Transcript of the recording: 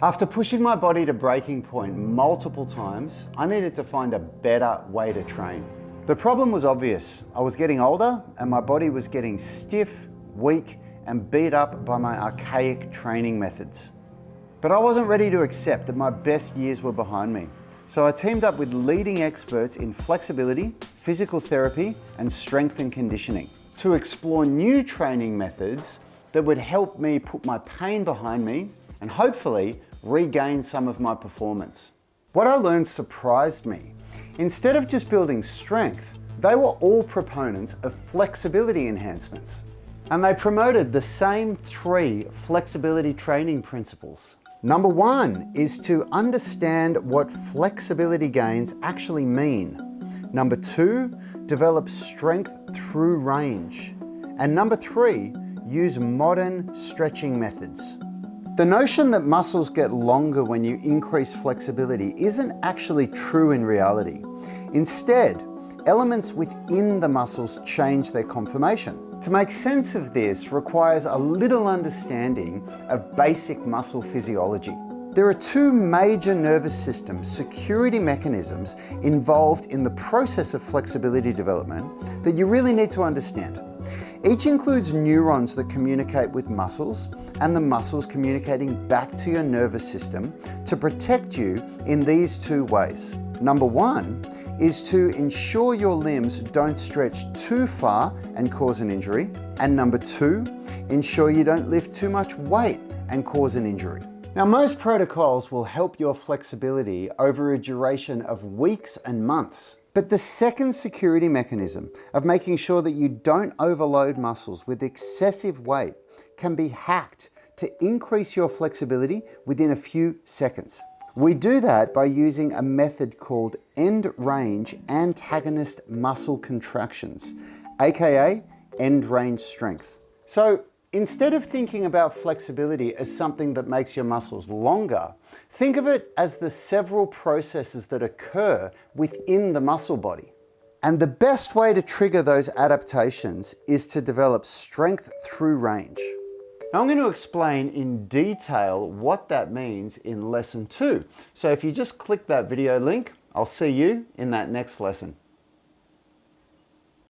After pushing my body to breaking point multiple times, I needed to find a better way to train. The problem was obvious. I was getting older and my body was getting stiff, weak, and beat up by my archaic training methods. But I wasn't ready to accept that my best years were behind me. So I teamed up with leading experts in flexibility, physical therapy, and strength and conditioning to explore new training methods that would help me put my pain behind me and hopefully regain some of my performance. What I learned surprised me. Instead of just building strength, they were all proponents of flexibility enhancements. And they promoted the same 3 flexibility training principles. Number 1 is to understand what flexibility gains actually mean. Number 2, develop strength through range. And number 3, use modern stretching methods. The notion that muscles get longer when you increase flexibility isn't actually true in reality. Instead, elements within the muscles change their conformation. To make sense of this requires a little understanding of basic muscle physiology. There are 2 major nervous system security mechanisms involved in the process of flexibility development that you really need to understand. Each includes neurons that communicate with muscles and the muscles communicating back to your nervous system to protect you in these 2 ways. Number 1 is to ensure your limbs don't stretch too far and cause an injury. And number 2, ensure you don't lift too much weight and cause an injury. Now, most protocols will help your flexibility over a duration of weeks and months. But the second security mechanism of making sure that you don't overload muscles with excessive weight can be hacked to increase your flexibility within a few seconds. We do that by using a method called end range antagonist muscle contractions, aka end range strength. So instead of thinking about flexibility as something that makes your muscles longer, think of it as the several processes that occur within the muscle body. And the best way to trigger those adaptations is to develop strength through range. Now I'm going to explain in detail what that means in lesson 2. So if you just click that video link, I'll see you in that next lesson.